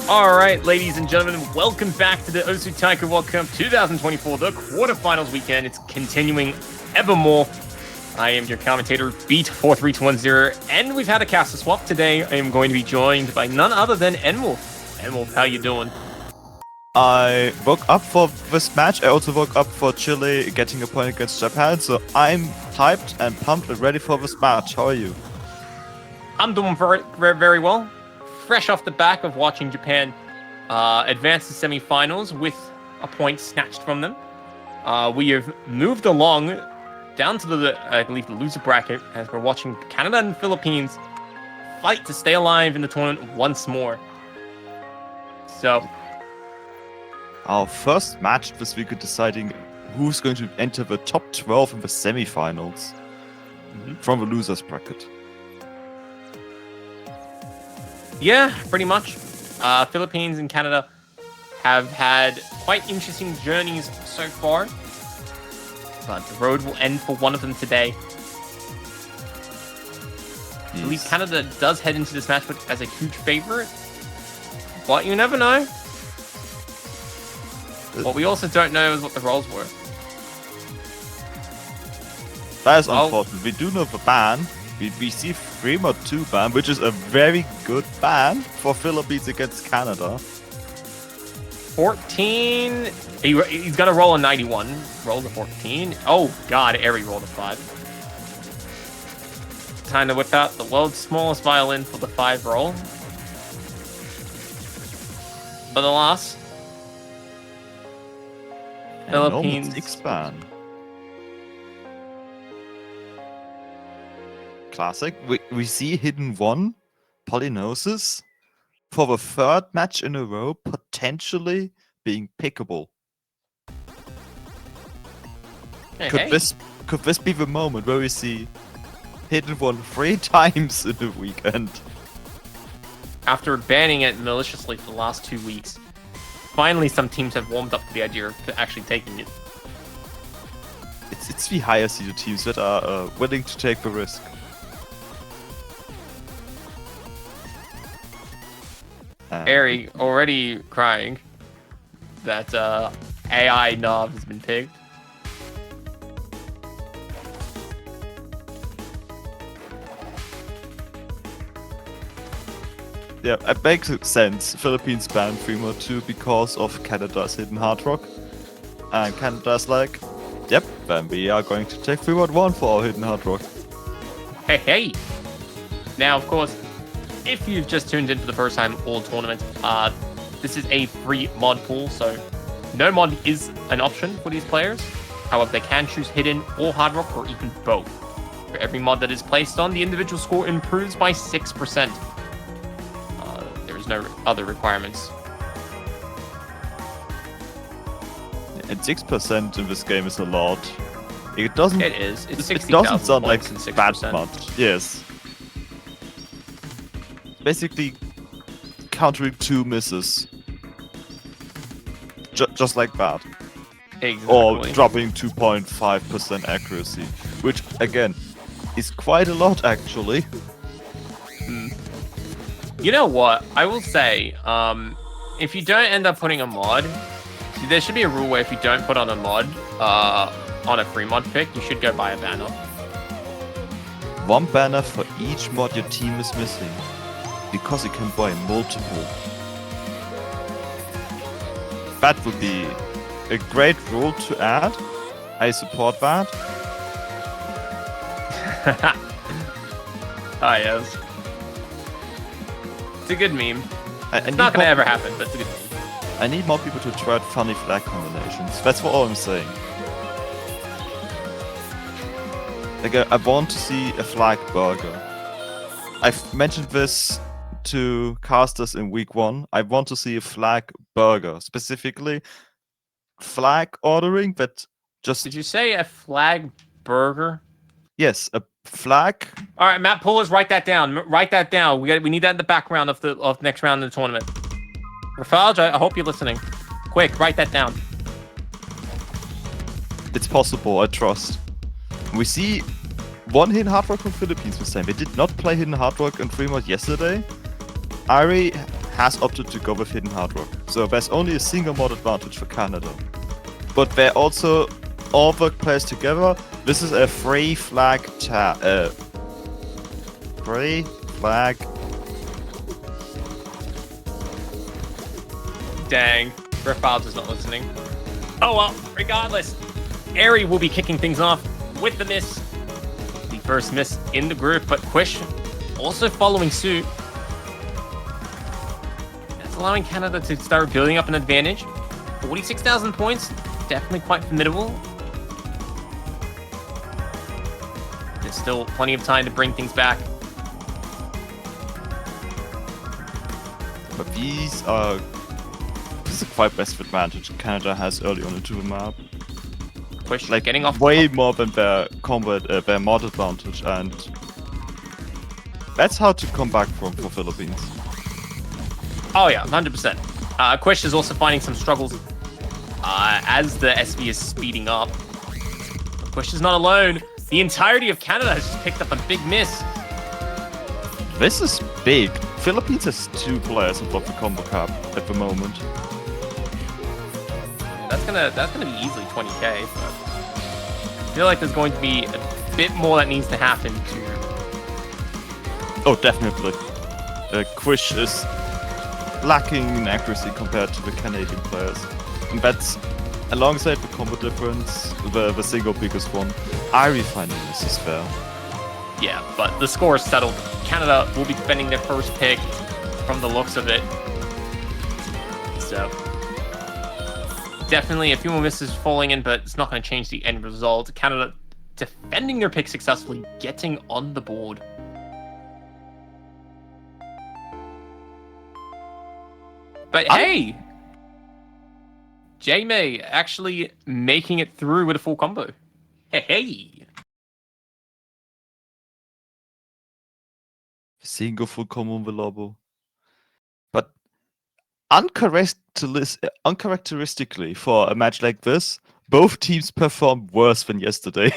Alright, ladies and gentlemen, welcome back to the Osu Taiko World Cup 2024, the quarterfinals weekend. It's continuing evermore. I am your commentator, vv211330, and we've had a caster swap today. I am going to be joined by none other than Enwolf. Enwolf, how you doing? I woke up for this match. I also woke up for Chile getting a point against Japan, so I'm hyped and pumped and ready for this match. How are you? I'm doing very well. Fresh off the back of watching Japan advance to semifinals with a point snatched from them. We have moved along down to I believe, the loser bracket as we're watching Canada and Philippines fight to stay alive in the tournament once more. So, our first match this week is deciding who's going to enter the top 12 in the semifinals from the losers bracket. Yeah, pretty much. Philippines and Canada have had quite interesting journeys so far. But the road will end for one of them today. I believe Canada does head into this match as a huge favorite. But you never know. What we also don't know is what the roles were. That is unfortunate. We do know the ban. We see 3-2 ban, which is a very good ban for Philippines against Canada. 14. He's got to roll a 91. Roll a 14. Oh, God. Airy rolled a 5. Time to whip out the world's smallest violin for the 5 roll. For the loss. Philippines. 6 ban. Classic. We see Hidden 1, Polynosis, for the third match in a row, potentially being pickable. Could this be the moment where we see Hidden 1 3 times in a weekend? After banning it maliciously for the last 2 weeks, finally some teams have warmed up to the idea of actually taking it. It's the higher seeded teams that are willing to take the risk. Airy already crying that AI knob has been picked. Yeah, it makes sense. Philippines banned 3-2 because of Canada's Hidden Hard Rock. And Canada's like, yep, then we are going to take 3-1 for our Hidden Hard Rock. Hey! Now, of course, if you've just tuned in for the first time all tournament, this is a free mod pool, so no mod is an option for these players. However, they can choose Hidden or Hard Rock, or even both. For every mod that is placed on, the individual score improves by 6%. There's no other requirements. And 6% in this game is a lot. It doesn't. It is. It's 60,000 it doesn't sound like and 6%. that much. Yes. Basically countering 2 misses. Just like that. Exactly. Or dropping 2.5% accuracy. Which, again, is quite a lot, actually. You know what? I will say, if you don't end up putting a mod, there should be a rule where if you don't put on a mod, on a free mod pick, you should go buy a banner. 1 banner for each mod your team is missing. Because you can buy multiple. That would be a great rule to add. I support that. Ah, yes. It's a good meme. It's not going to ever happen, but it's a good meme. I need more people to try out funny flag combinations. That's all I'm saying. Like, I want to see a flag burger. I've mentioned this to casters in week 1. I want to see a flag burger. Specifically, flag ordering that just... Did you say a flag burger? Yes, a flag. All right, Matt, pullers, write that down. Write that down. We need that in the background of next round of the tournament. Rafalj, I hope you're listening. Quick, write that down. It's possible, I trust. We see one Hidden Hard Rock from Philippines this time. They did not play Hidden Hard Rock in Fremont yesterday. Ari has opted to go with Hidden Hard Rock. So there's only a single mod advantage for Canada. But they're also all work players together. This is a free flag free flag. Dang, Rafales is not listening. Oh well, regardless, Airy will be kicking things off with the miss. The first miss in the group, but Quish also following suit. That's allowing Canada to start building up an advantage. 46,000 points, definitely quite formidable. There's still plenty of time to bring things back. But these are... This is a quite best advantage Canada has early on into the map. Quish Like, getting off way more than their their mod advantage, and that's hard to come back from for Philippines. Oh yeah, 100%. Quish is also finding some struggles as the SV is speeding up. But Quish is not alone. The entirety of Canada has just picked up a big miss. This is big. Philippines has 2 players above the combo cap at the moment. That's gonna be easily 20k, but I feel like there's going to be a bit more that needs to happen to... Oh, definitely. Quish is lacking in accuracy compared to the Canadian players. And that's, alongside the combo difference, the single biggest one. I really find this is fair. Yeah, but the score is settled. Canada will be defending their first pick from the looks of it. So, definitely a few more misses falling in, but it's not going to change the end result. Canada defending their pick successfully, getting on the board. But hey! J-May actually making it through with a full combo. Hey! Single full combo on the Lobo. But uncharacteristically for a match like this, both teams performed worse than yesterday.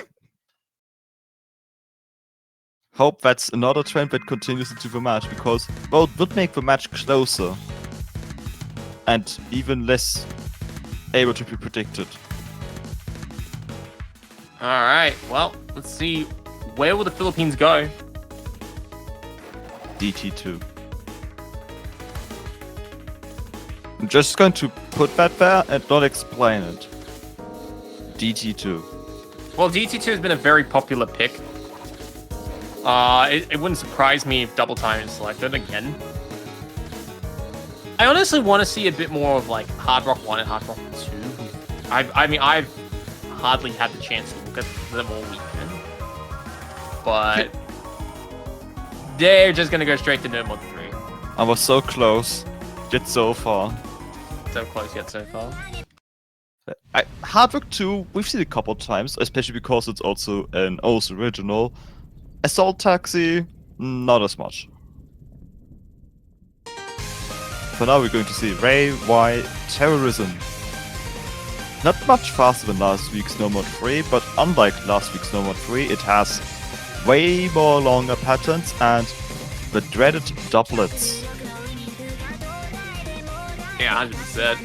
Hope that's another trend that continues into the match, because, well, it would make the match closer and even less able to be predicted. Alright, well, let's see. Where will the Philippines go? DT2. I'm just going to put that there and not explain it. DT2. Well, DT2 has been a very popular pick. It wouldn't surprise me if Double Time is selected again. I honestly want to see a bit more of like Hard Rock 1 and Hard Rock 2. I mean, I've hardly had the chance to look at them all weekend. But they're just going to go straight to No Mod 3. I was so close, yet so far. So close yet so far. Hard Rock 2, we've seen a couple times, especially because it's also an OS original. Assault Taxi, not as much. For now we're going to see Ray Y Terrorism. Not much faster than last week's No Mod 3, but unlike last week's No Mod 3, it has way more longer patterns and the dreaded doublets. Yeah, 100%.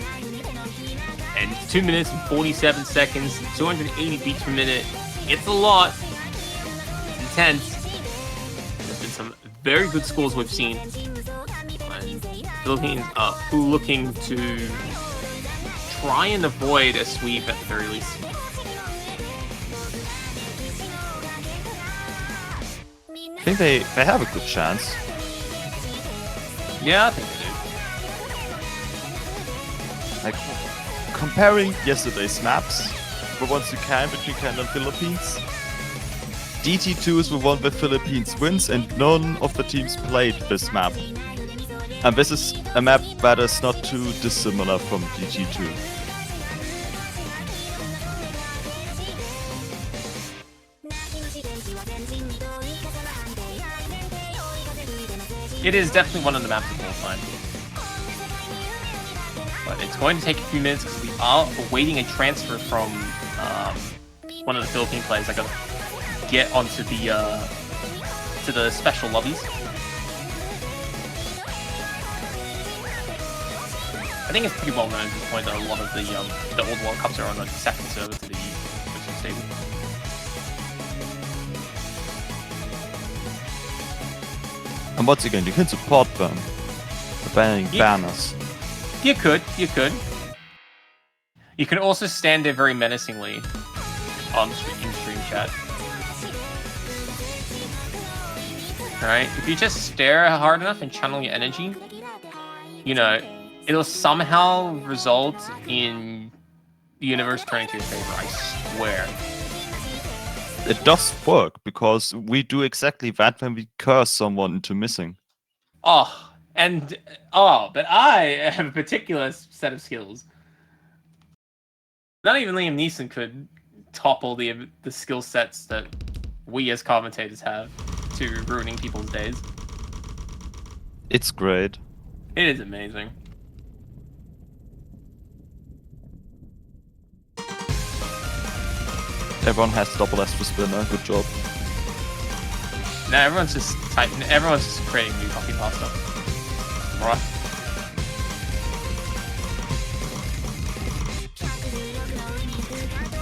And 2 minutes and 47 seconds, 280 beats per minute. It's a lot. It's intense. There's been some very good scores we've seen. And Philippines are looking to try and avoid a sweep at the very least. I think they have a good chance. Yeah, I think they do. Like, comparing yesterday's maps, the ones you can between Canada and Philippines, DT2 is the one where Philippines wins and none of the teams played this map. And this is a map that is not too dissimilar from DT2. It is definitely one of the maps of all time. But it's going to take a few minutes because we are awaiting a transfer from one of the Philippine players. I gotta get onto the to the special lobbies. I think it's pretty well known at this point that a lot of the old World Cups are on the second server to the switching stable. And once again, you can support them by banning banners. You could. You can also stand there very menacingly in stream chat. Alright, if you just stare hard enough and channel your energy, you know, it'll somehow result in the universe turning to your favor, I swear. It does work, because we do exactly that when we curse someone into missing. But I have a particular set of skills. Not even Liam Neeson could topple the skill sets that we as commentators have to ruining people's days. It's great. It is amazing. Everyone has double S for spinner. Good job. Now everyone's just typing. Everyone's just creating new copy pasta. Right.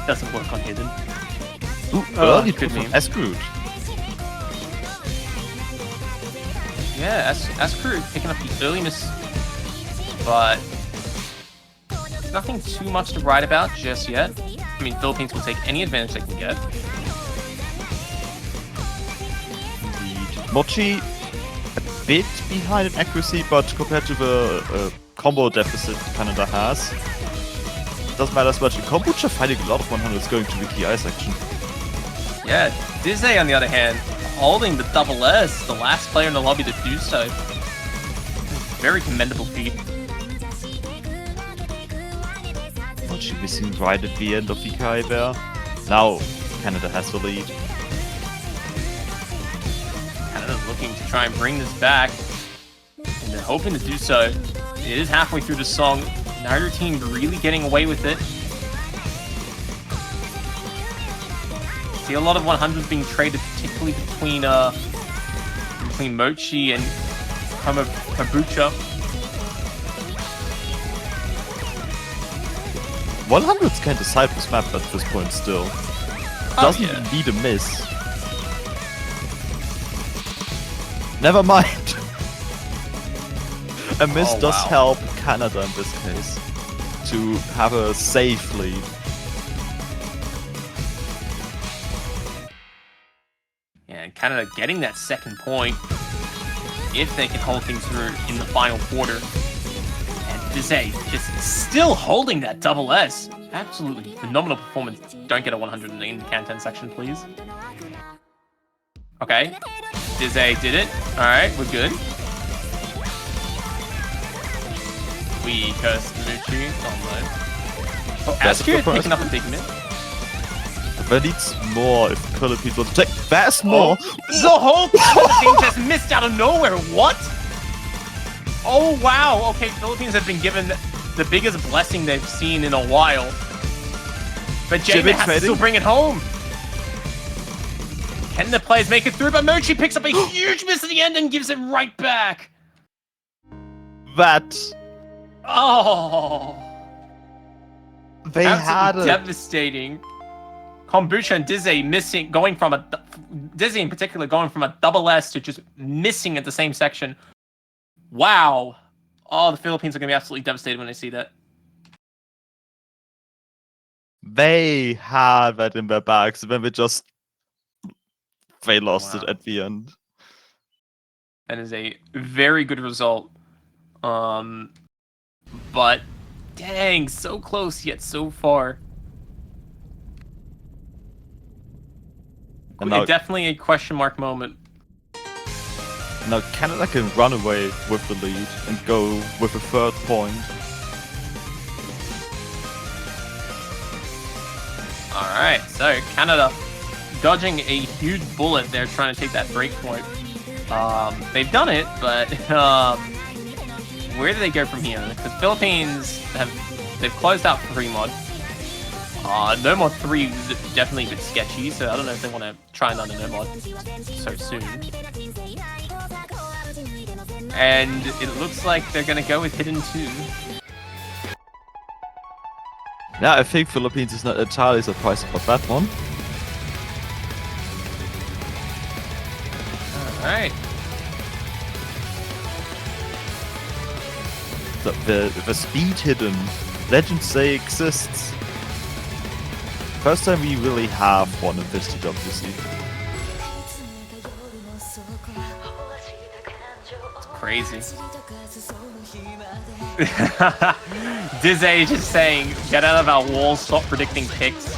Doesn't work on hidden. Ooh, early good from S-Crude. Yeah, S-Crude picking up the earliness, but nothing too much to write about just yet. I mean, Philippines will take any advantage they can get. Indeed. Mochi, a bit behind in accuracy, but compared to the combo deficit Canada has, doesn't matter as much. Kombucha finding a lot of 100s going to the TI section. Yeah, Dizzy on the other hand, holding the double S, the last player in the lobby to do so. Very commendable feat. Mochi missing right at the end of VKI there. Now Canada has the lead. Canada's looking to try and bring this back, and they're hoping to do so. It is halfway through the song. Neither team really getting away with it. See a lot of 100s being traded, particularly between Mochi and Kombucha. 100s can't decide this map at this point still. Doesn't even need a miss. Never mind. A miss does help Canada in this case to have a safe lead. Yeah, and Canada getting that second point if they can hold things through in the final quarter. And Dizay just still holding that double S. Absolutely phenomenal performance. Don't get a 100 in the Can-10 section, please. Okay, Dizay did it. Alright, we're good. We cursed Muchi online. Oh, Ascure picking up a big miss. But needs more if Philippines want to take. That's more! The whole team just missed out of nowhere. What? Oh, wow. Okay, Philippines have been given the biggest blessing they've seen in a while. But Jamin has to still bring it home. Can the players make it through? But Mochi picks up a huge miss at the end and gives it right back. That. Oh. They had it. Devastating. Kombucha and Dizzy missing, Dizzy in particular going from a double S to just missing at the same section. Wow. Oh, the Philippines are going to be absolutely devastated when they see that. They had that in their bags, then they lost it at the end. That is a very good result. But dang, so close yet so far. And now, definitely a question mark moment. Now Canada can run away with the lead and go with a third point. Alright, so Canada dodging a huge bullet there trying to take that break point. They've done it, but where do they go from here? Because Philippines they've closed out free mod. No mod 3 is definitely a bit sketchy, so I don't know if they want to try another no mod so soon. And it looks like they're going to go with Hidden 2. Yeah, I think Philippines is not entirely surprised about that one. Alright. The speed hidden. Legends say exists. First time we really have one in this TWC. It's crazy. Dizzy just saying, get out of our walls, stop predicting picks.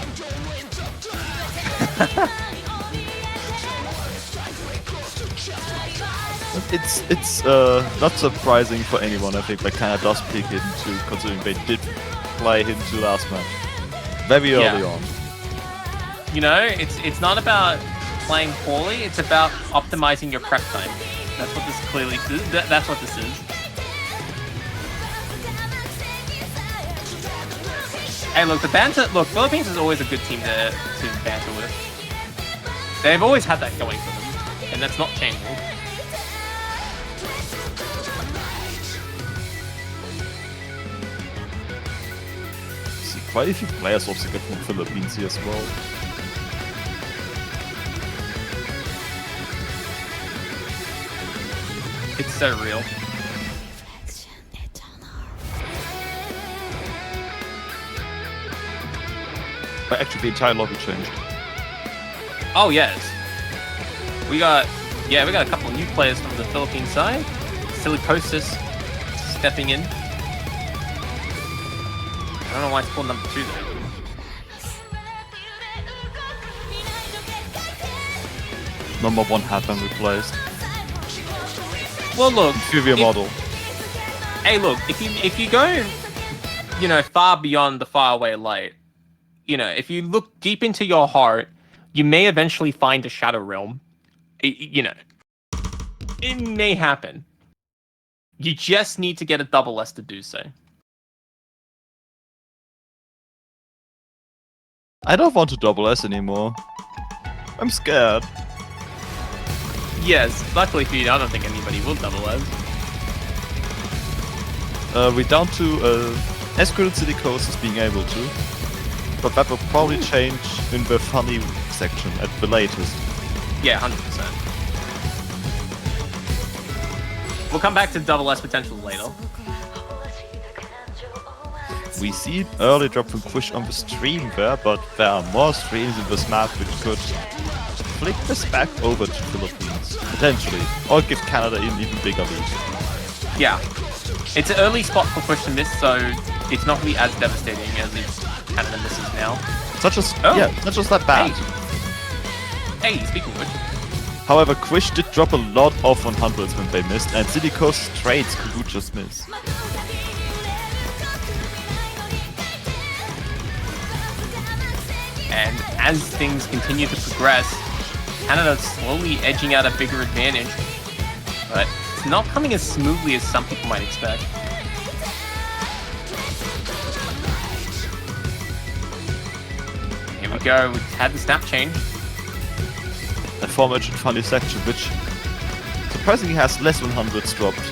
It's not surprising for anyone, I think, that Canada does pick Hidden 2, considering they did play Hidden 2 last match. Very early on. You know, it's not about playing poorly, it's about optimizing your prep time. That's what this clearly is. That's what this is. Hey, look, Philippines is always a good team to banter with. They've always had that going for them, and that's not changing. See quite a few players also get from Philippines here as well. It's so real. But actually, the entire lobby changed. Oh yes, we got a couple of new players from the Philippine side. Silicosis stepping in. I don't know why it's called number 2 though. Number 1 had been replaced. Well, look, Inferior model. Hey, look, if you go, you know, far beyond the faraway light, you know, if you look deep into your heart, you may eventually find a Shadow Realm. You know, it may happen. You just need to get a double S to do so. I don't want to double S anymore. I'm scared. Yes, luckily for you, I don't think anybody will double S. We're down to Escalated City Coast is being able to, but that will probably change in the funny section at the latest. Yeah, 100%. We'll come back to double S potential later. We see an early drop from Quish on the stream there, but there are more streams in this map which could flick this back over to Philippines, potentially, or give Canada an even bigger lead. Yeah. It's an early spot for Push to miss, so it's not really as devastating as if Canada misses now. Not just that bad. Hey, speaking of which. However, Quish did drop a lot of 100s when they missed, and City Coast trades could just miss. And as things continue to progress, Canada's slowly edging out a bigger advantage, but it's not coming as smoothly as some people might expect. Here we go, we've had the snap change. A aforementioned funny section, which surprisingly has less 100s dropped.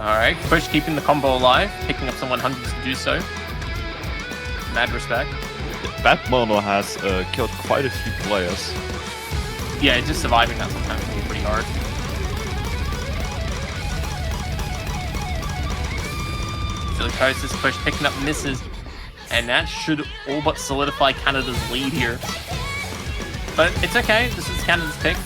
Alright, Push keeping the combo alive, picking up some 100s to do so. Mad respect. That mono has killed quite a few players. Yeah, just surviving that sometimes can be pretty hard. Silicosis Push picking up misses, and that should all but solidify Canada's lead here. But it's okay, this is Canada's pick.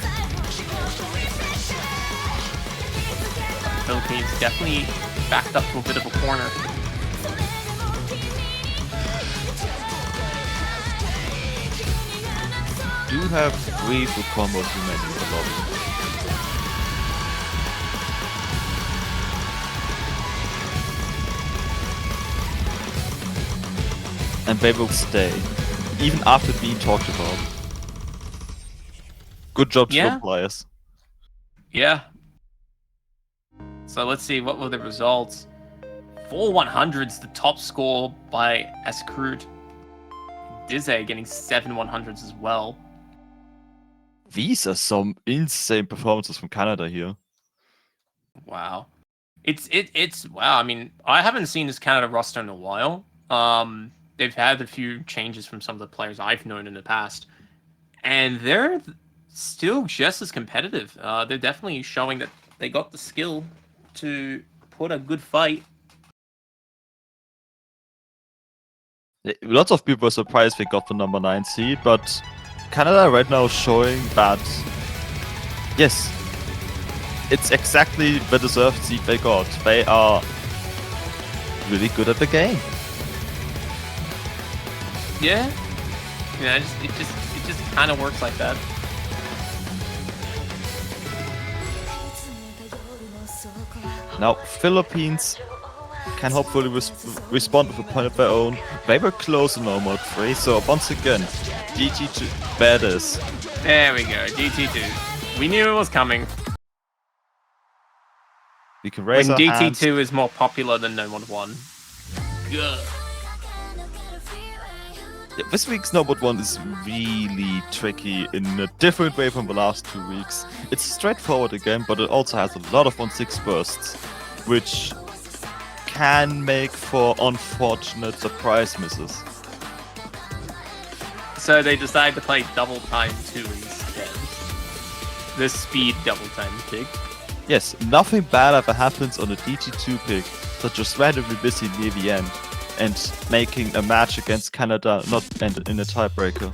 Philippines definitely backed up to a bit of a corner. Do have 3 full combos remaining in the lobby. And they will stay, even after being talked about. Good job to the players. Yeah. So let's see, what were the results? 4 100s, the top score by Escrude. Dizzy getting 7 100s as well. These are some insane performances from Canada here. Wow. It's wow. I mean, I haven't seen this Canada roster in a while. They've had a few changes from some of the players I've known in the past, and they're still just as competitive. They're definitely showing that they got the skill to put a good fight. Lots of people were surprised they got the number 9 seed, but Canada right now showing that, yes, it's exactly the deserved seed they got. They are really good at the game. Yeah, yeah. It just kind of works like that. Now, Philippines can hopefully respond with a point of their own. They were close in mode 3, so once again, DT2 badass. There we go, DT2. We knew it was coming. We can raise when our hands. DT2 is more popular than No Mod 1. Good. Yeah, this week's No Mod 1 is really tricky in a different way from the last 2 weeks. It's straightforward again, but it also has a lot of 1-6 bursts, which can make for unfortunate surprise misses. So they decide to play Double Time 2 instead. The speed Double Time pick. Yes, nothing bad ever happens on a DT2 pick, such as randomly missing near the end and making a match against Canada not end in a tiebreaker.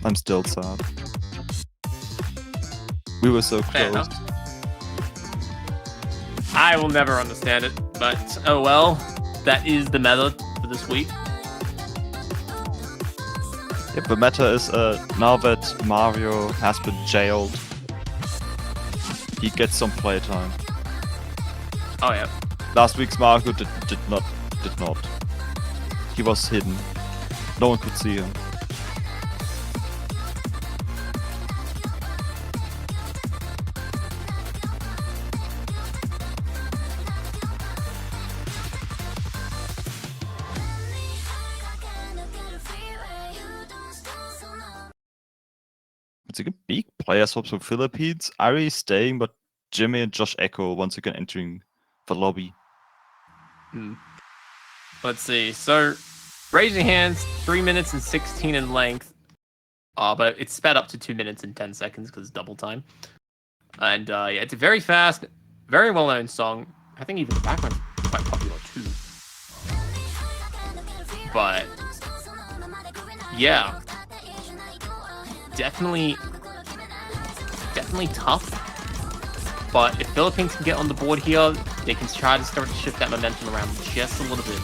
I'm still sad. We were so close. I will never understand it, but oh well. That is the meta for this week. Yep, the meta is now that Mario has been jailed, he gets some playtime. Oh yeah. Last week's Mario did not. He was hidden. No one could see him. It's a big player swaps from Philippines. Ari staying, but Jimmy and Josh Echo once again entering the lobby. Let's see. So, raise your hands. 3 minutes and 16 in length. But it's sped up to 2 minutes and 10 seconds because it's double time. And yeah, it's a very fast, very well-known song. I think even the background's quite popular too. But yeah, definitely tough. But if Philippines can get on the board here, they can try to start to shift that momentum around just a little bit.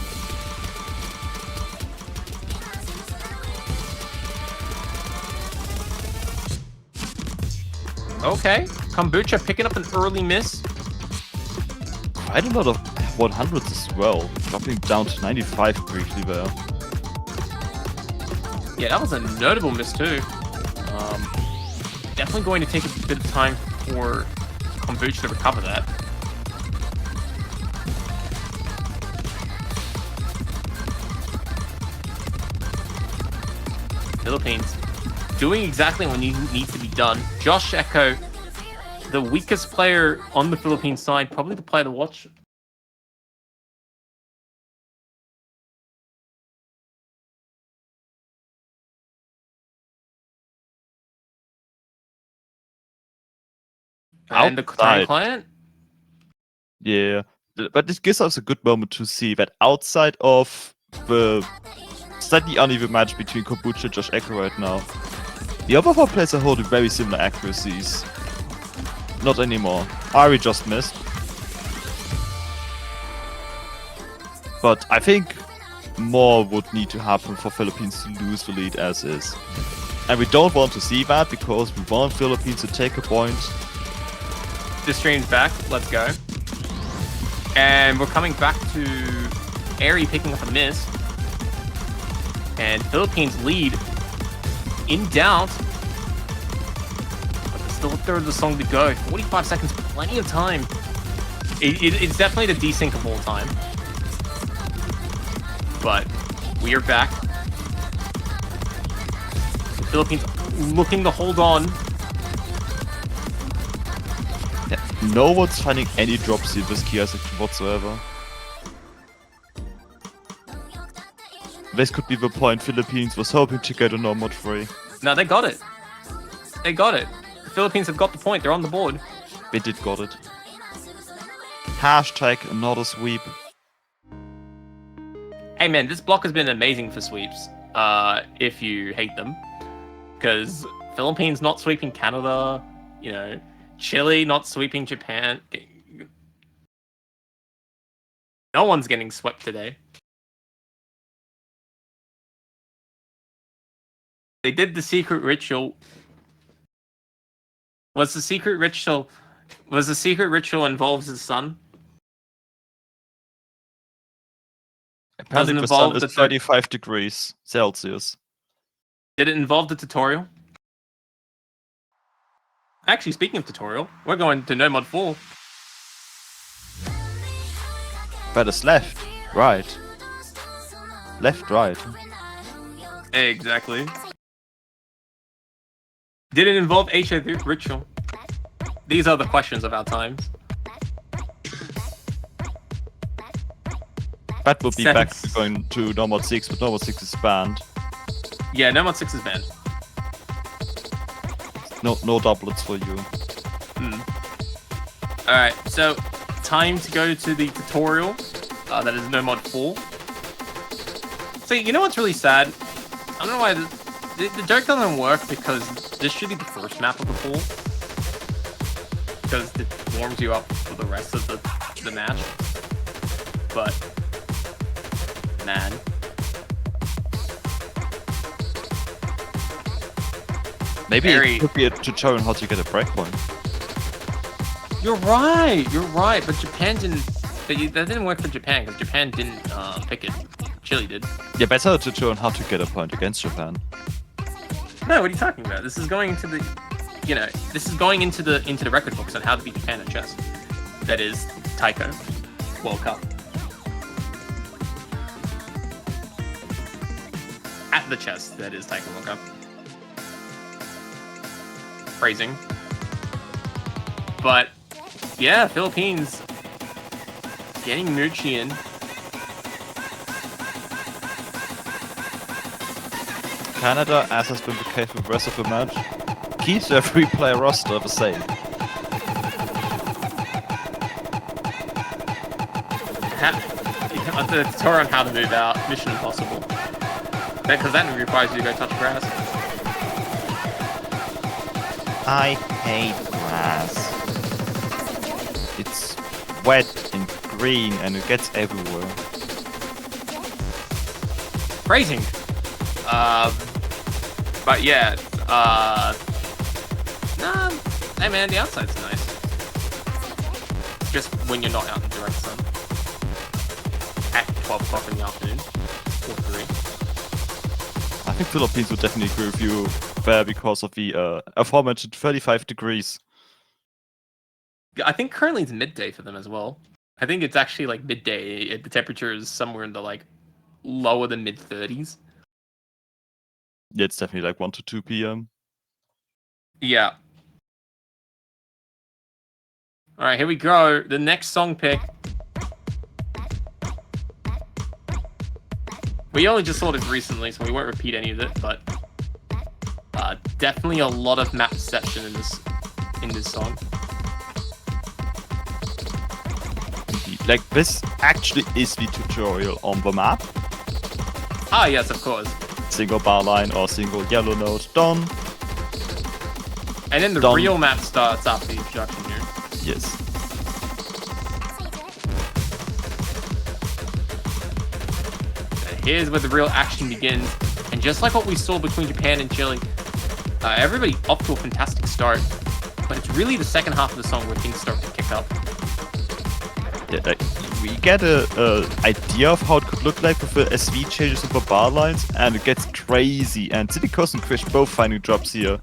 Okay, Kombucha picking up an early miss. Quite a lot of 100s as well, dropping down to 95 briefly there. Yeah, that was a notable miss too. Definitely going to take a bit of time for Kombucha to recover that. Philippines doing exactly what needs to be done. Josh Echo, the weakest player on the Philippines side, probably the player to watch. And the time client? Yeah, but this gives us a good moment to see that outside of the slightly uneven match between Kombucha and Josh Echo right now, the other 4 players are holding very similar accuracies. Not anymore. Ari just missed. But I think more would need to happen for Philippines to lose the lead as is. And we don't want to see that because we want Philippines to take a point. The stream's back. Let's go. And we're coming back to Ari picking up a miss. And Philippines lead in doubt. But there's still a third of the song to go. 45 seconds, plenty of time. It's definitely the desync of all time. But we are back. The Philippines looking to hold on. Yeah, no one's finding any drops here with Kia section whatsoever. This could be the point Philippines was hoping to get a no mod free. No, they got it. They got it. The Philippines have got the point. They're on the board. They did got it. Hashtag another sweep. Hey man, this block has been amazing for sweeps. If you hate them, because Philippines not sweeping Canada, you know, Chile not sweeping Japan. No one's getting swept today. They did the secret ritual. Was the secret ritual involves his son? Apparently Doesn't the sun involve is the 35 degrees Celsius. Did it involve the tutorial? Actually, speaking of tutorial, we're going to No Mod 4. That is left, right. Left, right. Exactly. Did it involve HIV ritual? These are the questions of our times. That would be back Sense. to going to No Mod 6, but No Mod 6 is banned. Yeah, No Mod 6 is banned. No doublets for you. Alright, so time to go to the tutorial. That is No Mod 4. So, you know what's really sad? I don't know why the joke doesn't work, because this should be the first map of the pool. Because it warms you up for the rest of the match. But, man. Maybe Very- it could be a tutorial on how to get a breakpoint. You're right, but Japan didn't... That didn't work for Japan, because Japan didn't pick it. Chile did. Yeah, better a tutorial on how to get a point against Japan. No, what are you talking about? This is going into the... You know, this is going into the record books on how to beat Japan at chess. That is Taiko World Cup. At the chess, that is Taiko World Cup. Phrasing. But, yeah, Philippines getting Moochie in. Canada, as has been the case with the rest of the match, keeps their three-player roster the same. The tutorial on how to move out, Mission Impossible. Because that requires you to go touch grass. I hate grass. It's wet and green and it gets everywhere. Phrasing. But yeah, nah, hey man, the outside's nice. Just when you're not out in direct sun. At 12 o'clock in the afternoon. Or 3. I think Philippines would definitely agree with you there because of the aforementioned 35 degrees. I think currently it's midday for them as well. I think it's actually like midday. The temperature is somewhere in the like lower than mid 30s. Yeah, it's definitely like 1 to 2 p.m. Yeah. Alright, here we go. The next song pick. We only just saw this recently, so we won't repeat any of it, but definitely a lot of map perception in this song. Indeed. Like, this actually is the tutorial on the map. Ah, yes, of course. Single bar line or single yellow note, done. And then the Done. real map starts after the introduction here. Yes. Here's where the real action begins. And just like what we saw between Japan and Chile, everybody off to a fantastic start. But it's really the second half of the song where things start to kick up. Yeah, like, we get a idea of how it could look like with the SV changes of the bar lines, and it gets crazy. And Silicos and Krish both finding drops here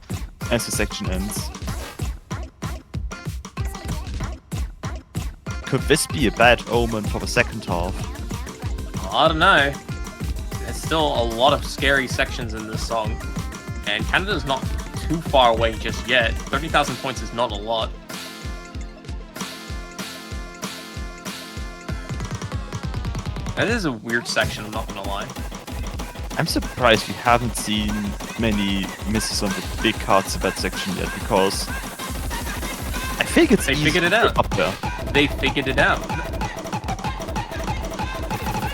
as the section ends. Could this be a bad omen for the second half? I don't know. There's still a lot of scary sections in this song. And Canada's not too far away just yet. 30,000 points is not a lot. That is a weird section, I'm not gonna lie. I'm surprised we haven't seen many misses on the big cards in that section yet, because I think it's They easy figured it to out. go up there. They figured it out.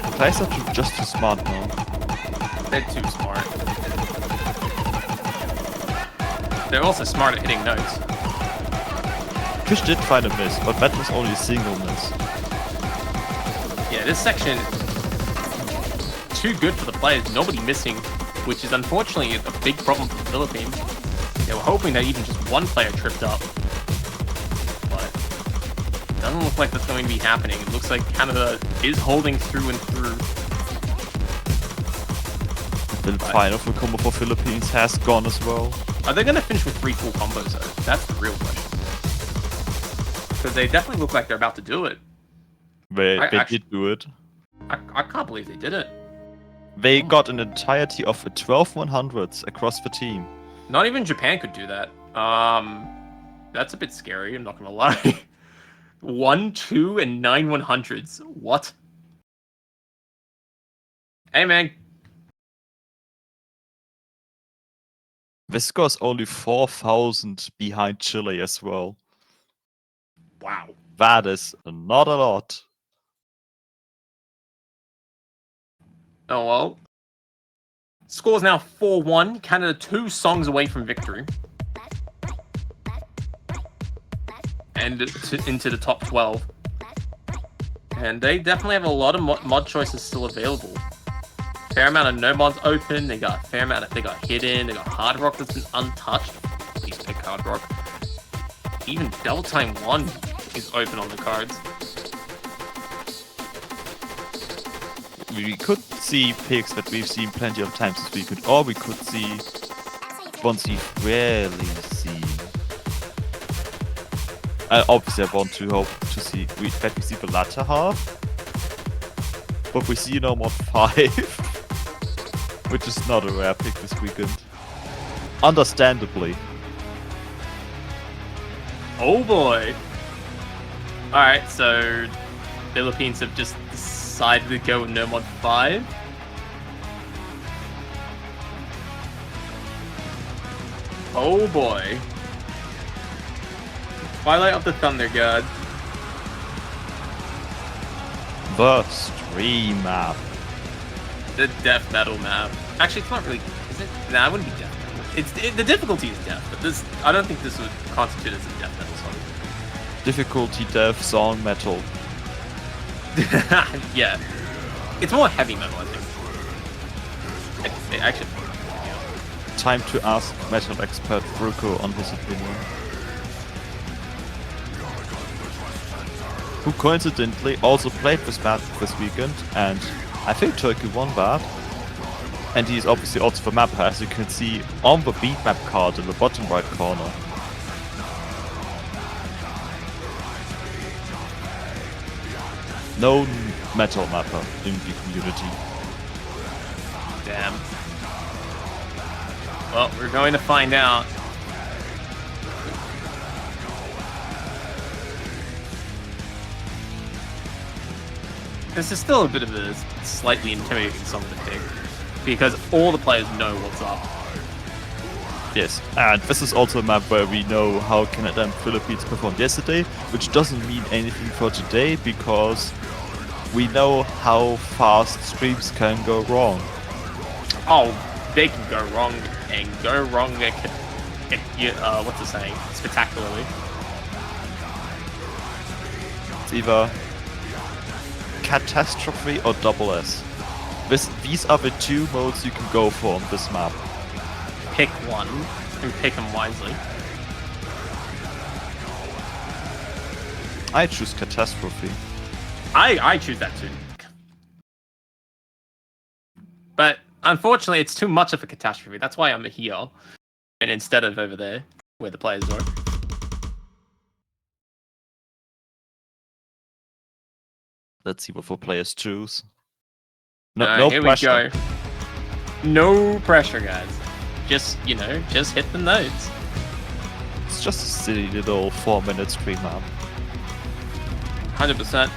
The players are just too smart now. They're too smart. They're also smart at hitting notes. Fish did find a miss, but that was only a single miss. Yeah, this section too good for the players. Nobody missing, which is unfortunately a big problem for the Philippines. They were hoping that even just one player tripped up, but it doesn't look like that's going to be happening. It looks like Canada is holding through and through. The final full combo for Philippines has gone as well. Are they going to finish with 3 full combos though? That's the real question. Because they definitely look like they're about to do it. They did do it. I can't believe they did it. They got an entirety of 12 100s across the team. Not even Japan could do that. That's a bit scary, I'm not gonna lie. 1, 2, and 9 100s. What? Hey, man. The score's only 4,000 behind Chile as well. Wow. That is not a lot. Oh, well. Score's now 4-1. Canada 2 songs away from victory. And into the top 12. And they definitely have a lot of mod choices still available. Fair amount of no mods open. They got a fair amount of, they got hidden. They got hard rock that's been untouched. Please pick hard rock. Even double time 1 is open on the cards. We could see picks that we've seen plenty of times this weekend, or we could see ones we've rarely seen. Obviously, I want to hope to see that we see the latter half, but we see no mod 5, which is not a rare pick this weekend. Understandably. Oh boy. Alright, so Philippines have just decided to go with no mod 5. Oh boy. Twilight of the Thunder God. The stream map. The death metal map. Actually, it's not really. Is it? Nah, it wouldn't be death metal. The difficulty is death, but this. I don't think this would constitute as a death metal song. Difficulty, death, song, metal. Yeah. It's more heavy metal, I think. Actually. Yeah. Time to ask metal expert Bruco on his opinion. Who coincidentally also played this map this weekend, and I think Turkey won that. And he is obviously also the mapper, as you can see on the beat map card in the bottom right corner. Known metal mapper in the community. Damn. Well, we're going to find out. This is still a bit of a slightly intimidating song to pick, because all the players know what's up. Yes, and this is also a map where we know how Canada and Philippines performed yesterday, which doesn't mean anything for today, because we know how fast streams can go wrong. Oh, they can go wrong, and go wrong, what's the saying? Spectacularly. It's either catastrophe or double S. These are the two modes you can go for on this map. Pick one, and pick them wisely. I choose catastrophe. I choose that too. But unfortunately, it's too much of a catastrophe. That's why I'm here, and instead of over there, where the players are. Let's see what for players choose. No here pressure. we go. No pressure, guys. Just, just hit the notes. It's just a silly little 4-minute stream map. 100%.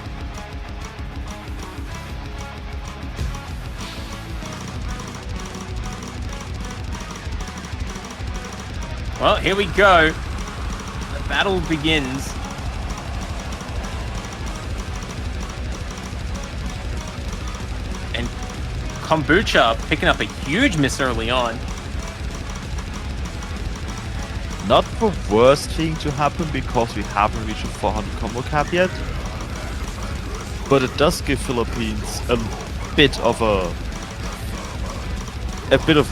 Well, here we go. The battle begins. And Kombucha picking up a huge miss early on. Not the worst thing to happen because we haven't reached a 400 combo cap yet. But it does give Philippines a bit of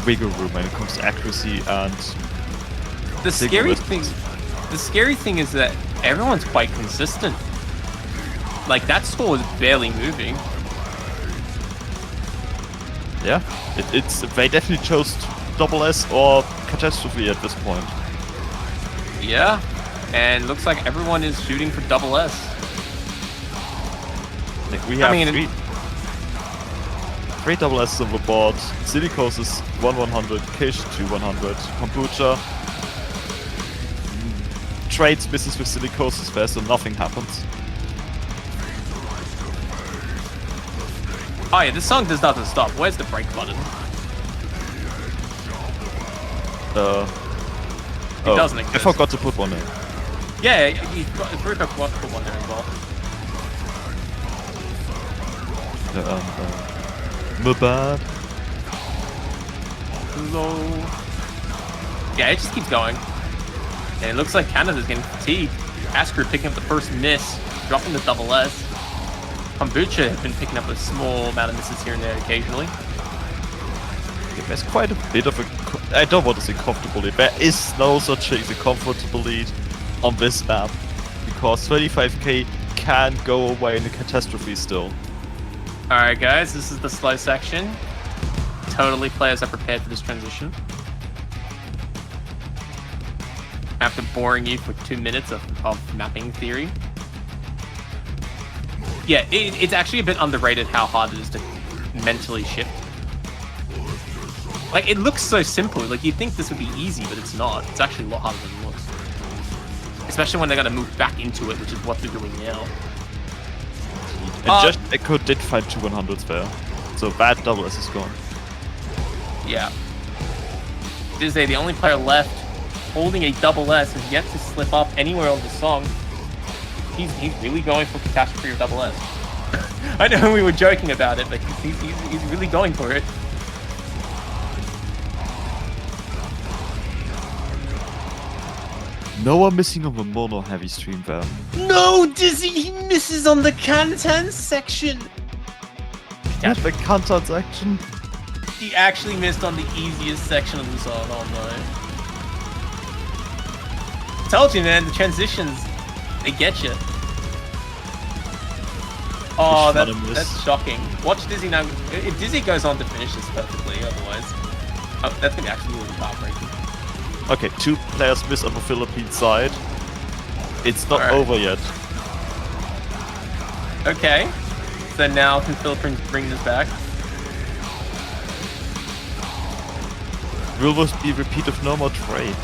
wiggle room when it comes to accuracy and the scary thing is that everyone's quite consistent. Like, that score is barely moving. Yeah, they definitely chose double S or catastrophe at this point. Yeah, and looks like everyone is shooting for double S. Like we have three double S's on the board. Silicos is 100, Kish 100, Kombucha trades misses with Silicosis there, so nothing happens. Oh yeah, this song does not stop. Where's the break button? It doesn't exist. I forgot to put one in. Yeah, you forgot to put one there as well. My bad. Hello. Yeah, it just keeps going. And it looks like Canada's getting fatigued. Asker picking up the first miss, dropping the double S. Kombucha has been picking up a small amount of misses here and there occasionally. Yeah, there's quite a bit of a... I don't want to say comfortable lead. There is no such thing as a comfortable lead on this map. Because 35k can go away in a catastrophe still. Alright guys, this is the slow section. Totally players are prepared for this transition. After boring you for 2 minutes of mapping theory. Yeah, it's actually a bit underrated how hard it is to mentally shift. Like, it looks so simple. Like, you'd think this would be easy, but it's not. It's actually a lot harder than it looks. Especially when they're going to move back into it, which is what they're doing now. And just Echo did find 2 100s there. So that double S is gone. Yeah. Dizzy, the only player left holding a double S, has yet to slip up anywhere on the song. He's really going for catastrophe or double S. I know we were joking about it, but he's really going for it. No one missing on the mono heavy stream there. No, Dizzy, he misses on the Kantan section. Yeah, the Kantan section. He actually missed on the easiest section of the song. Oh no. Told you, man, the transitions, they get you. Oh, that's shocking. Watch Dizzy now. If Dizzy goes on to finish this perfectly, otherwise, that's gonna actually really heartbreaking. Okay, 2 players miss on the Philippine side. It's not over yet. Okay. So now can Philippines bring this back? Will this be a repeat of no more trade?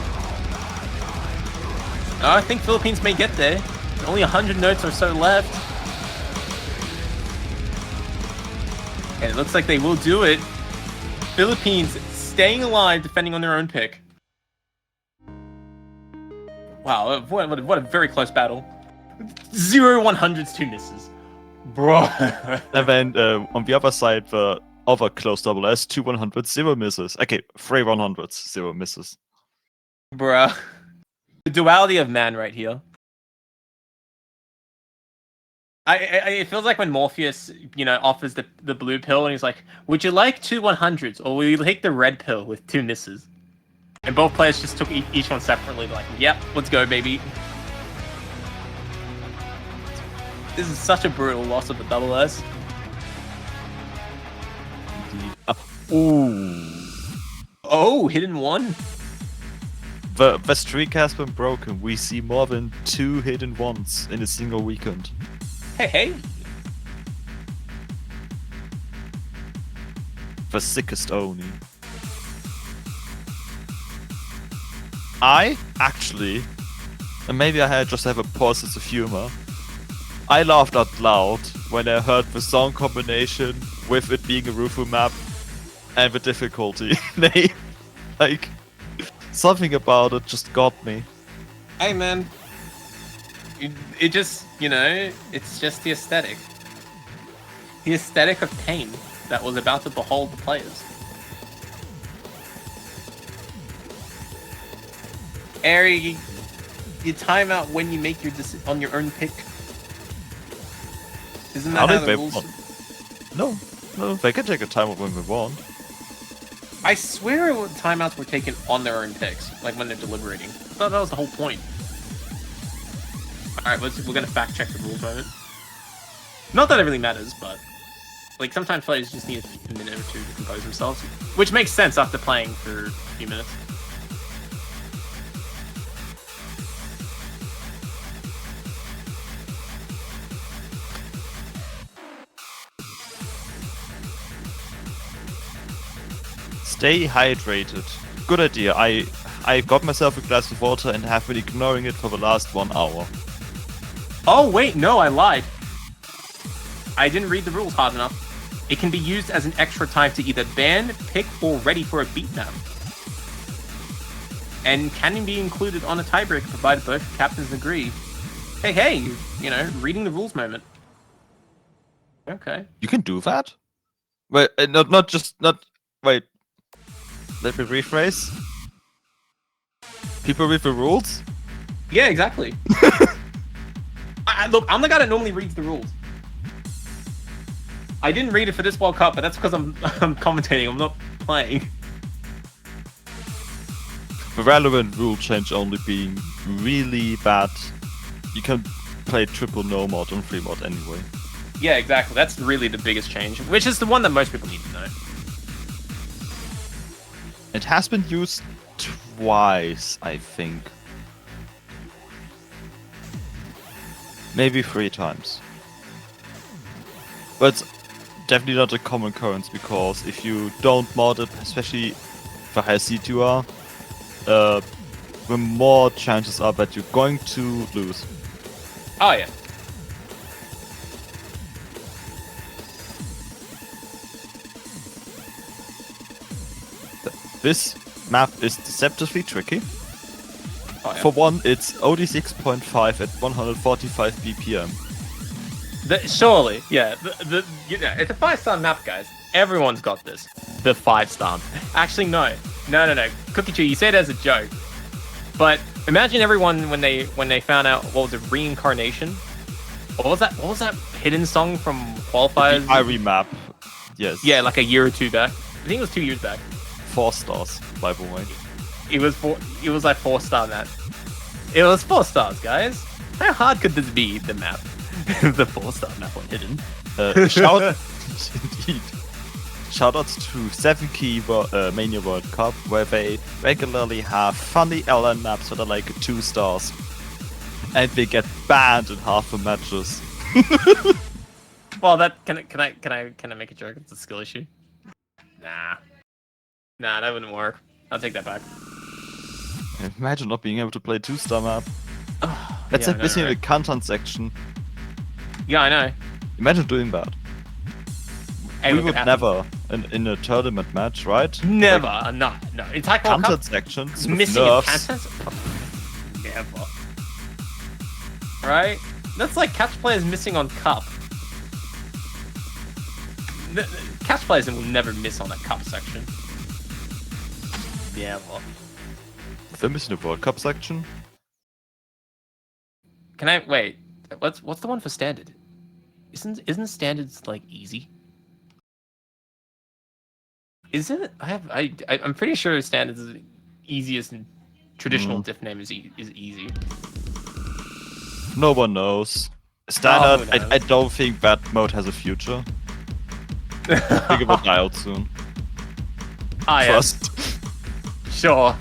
I think Philippines may get there. Only 100 notes or so left. And it looks like they will do it. Philippines staying alive, defending on their own pick. Wow, what a very close battle. 0 100s, 2 misses. Bro. And then on the other side, the other close double S, 2 100s, 0 misses. Okay, 3 100s, 0 misses. Bruh. The duality of man right here. It feels like when Morpheus, offers the blue pill and he's like, would you like 2 100s or will you take the red pill with 2 misses? And both players just took each one separately. Like, yep, let's go, baby. This is such a brutal loss of the double S. Ooh. Oh, hidden one. The streak has been broken. We see more than 2 hidden ones in a single weekend. Hey. The sickest Oni. I actually, and maybe I just have a poor sense of humor, I laughed out loud when I heard the song combination with it being a Rufu map and the difficulty. They, Something about it just got me. Hey, man. It just, you know, it's just the aesthetic. The aesthetic of pain that was about to behold the players. Ari, you time out when you make your decision on your own pick. Isn't that how the rules? No, they can take a timeout when they want. I swear timeouts were taken on their own picks, like when they're deliberating. I thought that was the whole point. Alright, we're gonna fact check the rules moment. Not that it really matters, but like sometimes players just need a minute or two to compose themselves. Which makes sense after playing for a few minutes. Stay hydrated. Good idea. I got myself a glass of water and have been ignoring it for the last 1 hour. Oh wait, no, I lied. I didn't read the rules hard enough. It can be used as an extra time to either ban, pick, or ready for a beat map. And can be included on a tiebreaker provided both captains agree. Hey, you know, reading the rules moment. Okay. You can do that? Wait, wait. Let me rephrase. People read the rules? Yeah, exactly. Look, I'm the guy that normally reads the rules. I didn't read it for this World Cup, but that's because I'm commentating. I'm not playing. The relevant rule change only being really bad. You can play triple no mod on free mod anyway. Yeah, exactly. That's really the biggest change, which is the one that most people need to know. It has been used twice, I think. Maybe 3 times. But definitely not a common occurrence, because if you don't mod it, especially for how seed you are, the more chances are that you're going to lose. Oh yeah. This map is deceptively tricky. Oh, yeah. For one, it's OD6.5 at 145 BPM. Surely, yeah. It's a 5-star map, guys. Everyone's got this. The 5-star. Actually, no. Cookie Chew, you say it as a joke, but imagine everyone when they found out what was it, Reincarnation. What was that hidden song from Qualifiers? The Irie map. Yes. Yeah, like a year or two back. I think it was 2 years back. 4 stars, by the way. It was like 4-star map. It was 4 stars, guys. How hard could this be? The map, the 4-star map on hidden. Indeed. Shoutouts to 7-Key Mania World Cup, where they regularly have funny LN maps that are like 2 stars, and they get banned in half the matches. Well, that can I make a joke? It's a skill issue. Nah, that wouldn't work. I'll take that back. Imagine not being able to play 2-star map. That's yeah, like missing the content section. Yeah, I know. Imagine doing that. Hey, we would never in a tournament match, right? Never. Like, no. In taiko content sections missing nerfs. In content. Never. Right? That's like catch players missing on cup. Catch players will never miss on that cup section. Never. If they're missing the World Cup section. Can I wait? What's the one for standard? Isn't standards like easy? Is it? I'm pretty sure standards is the easiest and traditional diff name is easy. No one knows. Standard, I don't think that mode has a future. I think it will die out soon. Yes. Sure.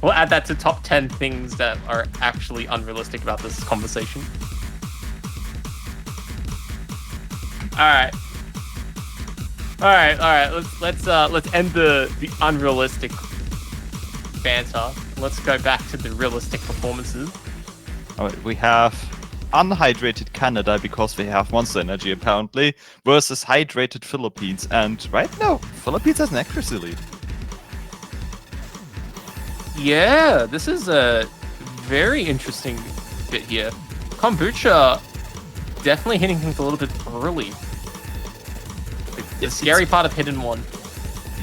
We'll add that to top 10 things that are actually unrealistic about this conversation. Alright. Let's end the unrealistic banter. Let's go back to the realistic performances. Alright, we have unhydrated Canada because they have Monster Energy apparently, versus hydrated Philippines, and right now Philippines has an accuracy lead. Yeah, this is a very interesting bit here. Kombucha definitely hitting things a little bit early. The scary part of Hidden One.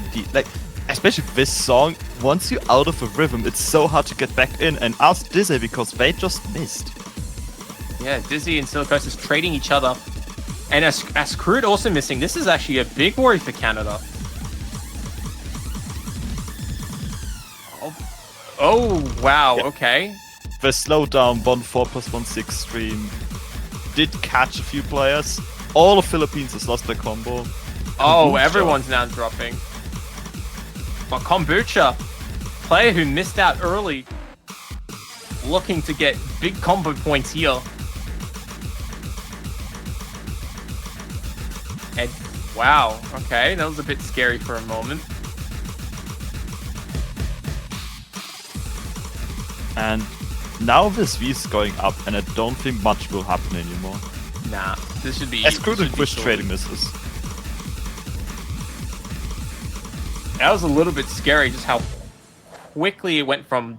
Indeed. Like, especially this song, once you're out of a rhythm, it's so hard to get back in, and ask Dizzy because they just missed. Yeah, Dizzy and Silicosis trading each other. And as Crude also missing, this is actually a big worry for Canada. Oh wow, Yeah. okay. The slowdown 1-4 plus 1-6 stream did catch a few players. All of Philippines has lost their combo. Oh, Kombucha. everyone's now dropping. But Kombucha, player who missed out early, looking to get big combo points here. And wow, okay, that was a bit scary for a moment. And now this V is going up, and I don't think much will happen anymore. Nah, this should be. As Crude this and should be Quiz short. trading misses. That was a little bit scary, just how quickly it went from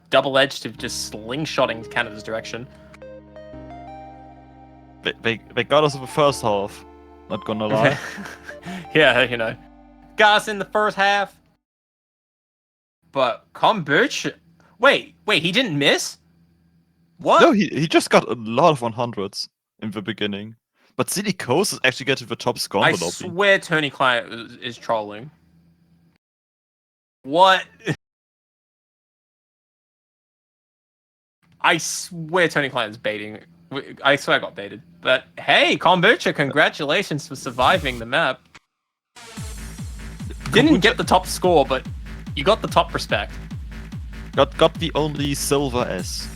double edge to just slingshotting Canada's direction. They got us in the first half. Not gonna lie. Yeah, you know, got us in the first half. But Kombucha, wait, he didn't miss? What? No, he just got a lot of 100s in the beginning. But Silicosis actually getting the top score I in the lobby. swear Tony Klein is trolling. What? I swear Tony Klein is baiting. I swear I got baited. But hey, Kombucha, congratulations for surviving the map. Didn't get the top score, but you got the top respect. Got the only silver S.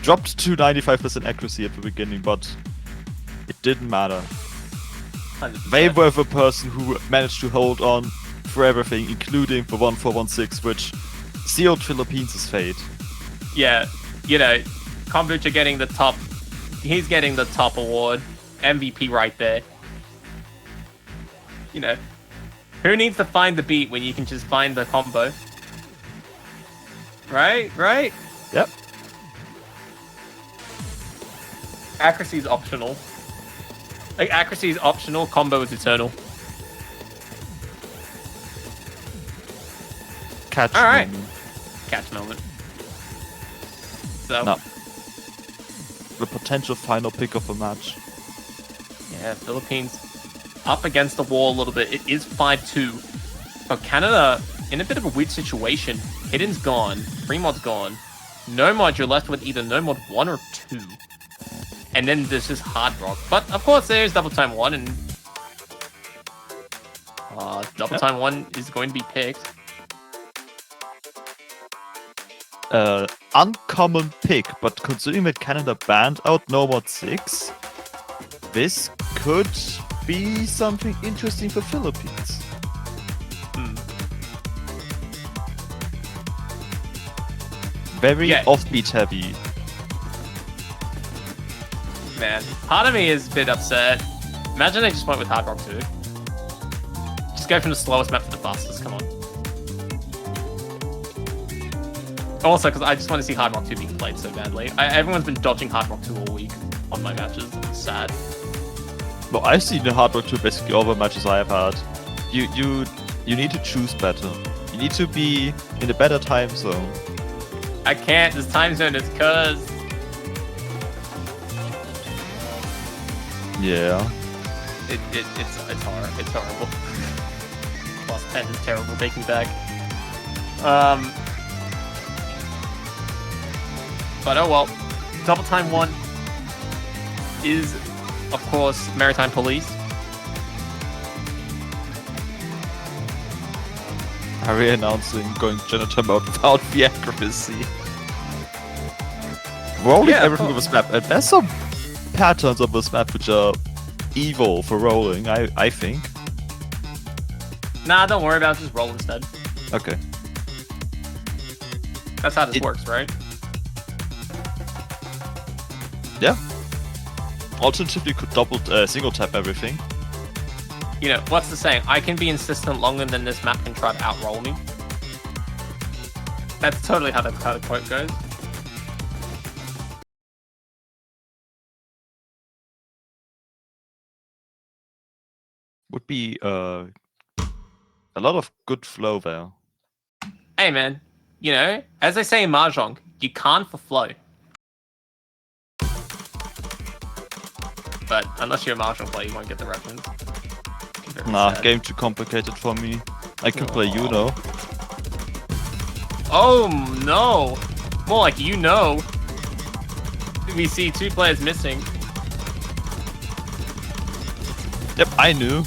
Dropped to 95% accuracy at the beginning, but it didn't matter. 100%. They were the person who managed to hold on for everything, including the 1-4-1-6, which sealed Philippines' fate. Yeah, you know, Kombucha getting the top. He's getting the top award. MVP right there. You know, who needs to find the beat when you can just find the combo? Right? Yep. Accuracy is optional. Like, accuracy is optional, combo is eternal. Catch Alright. moment. Catch moment. So, No. The potential final pick of the match. yeah, Philippines up against the wall a little bit. It is 5-2. So Canada in a bit of a weird situation. Hidden's gone. Fremod's gone. No mod, you're left with either no mod 1 or 2. And then there's just Hard Rock. But of course there's Double Time 1 and Double Time 1 is going to be picked. Uncommon pick, but considering that Canada banned out No Mod 6, this could be something interesting for Philippines. Very Yeah. offbeat heavy. Man, part of me is a bit upset. Imagine they just went with Hard Rock 2. Just go from the slowest map to the fastest, come on. Also, because I just want to see Hard Rock 2 being played so badly. Everyone's been dodging Hard Rock 2 all week on my matches. It's sad. Well, I've seen the Hard Rock 2 basically all the matches I have had. You need to choose better. You need to be in a better time zone. I can't, this time zone is cuz. Yeah. It's hard. It's horrible. Plus 10 is terrible, taking back. But oh well. Double Time 1 is, of course, Maritime Police. Are we announcing going janitor mode without the accuracy? Rolling Yeah, of everything with course. this map. And there's some patterns of this map which are evil for rolling, I think. Nah, don't worry about it, just roll instead. Okay. That's how this works, right? Yeah. Alternatively, you could double single tap everything. You know, what's the saying? I can be insistent longer than this map can try to outroll me. That's totally how the quote goes. Would be a lot of good flow there. Hey man, you know, as they say in Mahjong, you can't for flow. But unless you're a Mahjong player, you won't get the reference. Nah, game too complicated for me. I can play Uno. Oh no! More like you know. We see 2 players missing. Yep, I knew.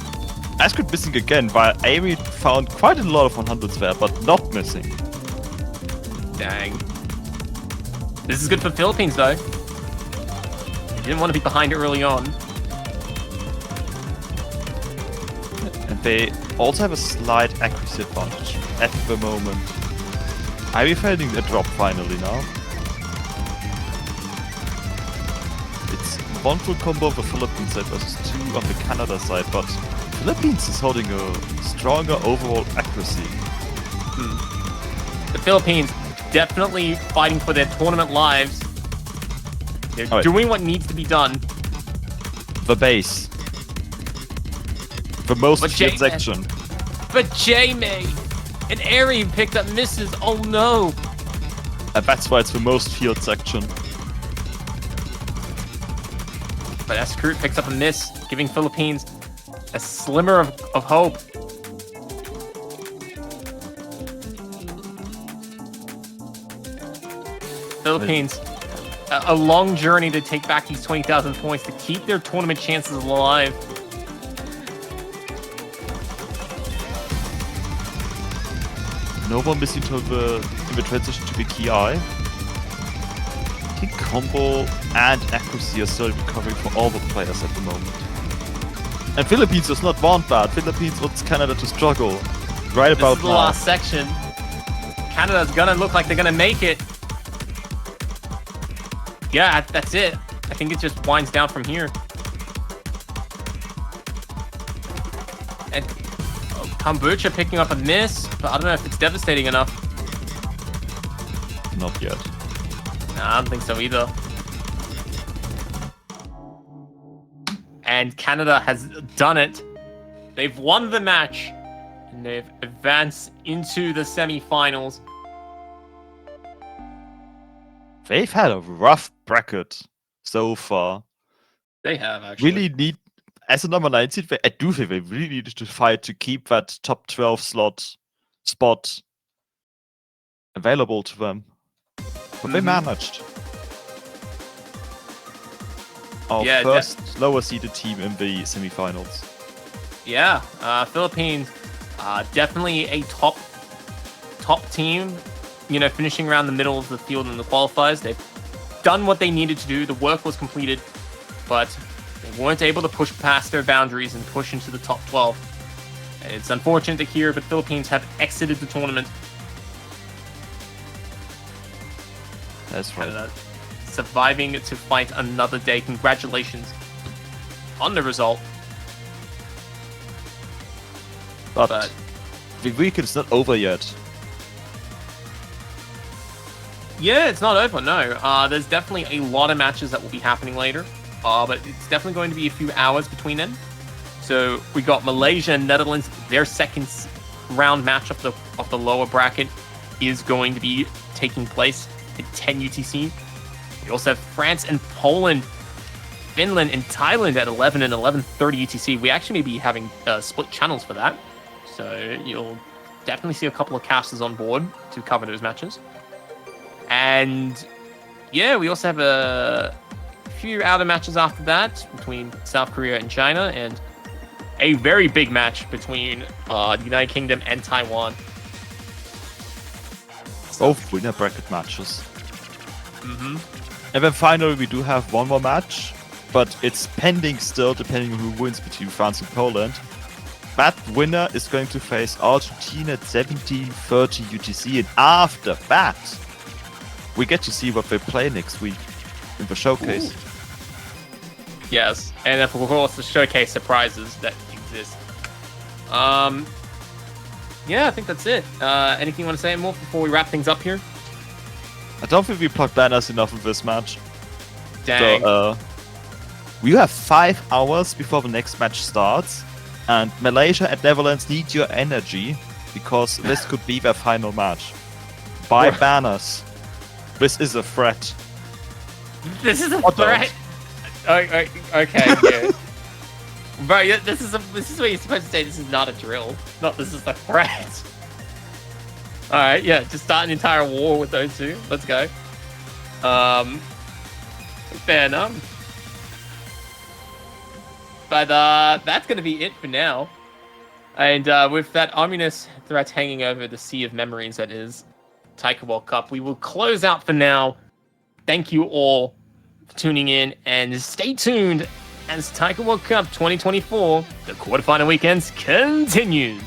Ascot missing again, while Amy found quite a lot of 100s there, but not missing. Dang. This is good for Philippines though. They didn't want to be behind early on. And they also have a slight accuracy advantage at the moment. Ivy finding a drop finally now. It's one full combo of the Philippines side versus 2 on the Canada side, but Philippines is holding a stronger overall accuracy. The Philippines definitely fighting for their tournament lives. They're doing what needs to be done. The base. The most feared section. But Jamie! And Ari picked up misses. Oh no! And that's why it's the most feared section. But Escroot picks up a miss, giving Philippines a slimmer of hope. Philippines, a long journey to take back these 20,000 points to keep their tournament chances alive. No one missing in the transition to the key eye. I think combo and accuracy are still recovering for all the players at the moment. And Philippines does not want that. Philippines wants Canada to struggle. Right about now. This is the last section. Canada's gonna look like they're gonna make it. Yeah, that's it. I think it just winds down from here. And Kombucha picking up a miss, but I don't know if it's devastating enough. Not yet. Nah, I don't think so either. And Canada has done it. They've won the match, and they've advanced into the semi-finals. They've had a rough bracket so far. They have, actually. Really need, as a number 9 seed, I do think they really need to fight to keep that top 12 spot available to them. But they managed. Our first lower seeded team in the semifinals. Yeah, Philippines, definitely a top team. You know, finishing around the middle of the field in the qualifiers. They've done what they needed to do. The work was completed, but they weren't able to push past their boundaries and push into the top 12. It's unfortunate to hear, but Philippines have exited the tournament. That's right. Canada surviving to fight another day. Congratulations on the result. But the weekend is not over yet. Yeah, it's not over, no. There's definitely a lot of matches that will be happening later. But it's definitely going to be a few hours between them. So we got Malaysia and Netherlands. Their second round match of the lower bracket is going to be taking place at 10 UTC. We also have France and Poland, Finland and Thailand at 11 and 11:30 UTC. We actually may be having split channels for that. So you'll definitely see a couple of casters on board to cover those matches. And yeah, we also have a few outer matches after that between South Korea and China, and a very big match between the United Kingdom and Taiwan. Both winner bracket matches. And then finally we do have one more match, but it's pending still, depending on who wins between France and Poland. That winner is going to face Argentina at 17:30 UTC, and after that, we get to see what they play next week in the showcase. Ooh. Yes, and of course the showcase surprises that exist. yeah, I think that's it. Anything you want to say more before we wrap things up here? I don't think we plugged banners enough in this match. Dang. So, we have 5 hours before the next match starts, and Malaysia and Netherlands need your energy because this could be their final match. Buy banners. This is a threat. This is a Or threat. Okay, yeah. Bro, this is where you're supposed to say this is not a drill, not this is a threat. All right, yeah, just start an entire war with those two. Let's go. Fair enough. But that's gonna be it for now. And with that ominous threat hanging over the sea of memories that is Taiko World Cup, we will close out for now. Thank you all for tuning in, and stay tuned as Taiko World Cup 2024, the quarterfinal weekends, continues.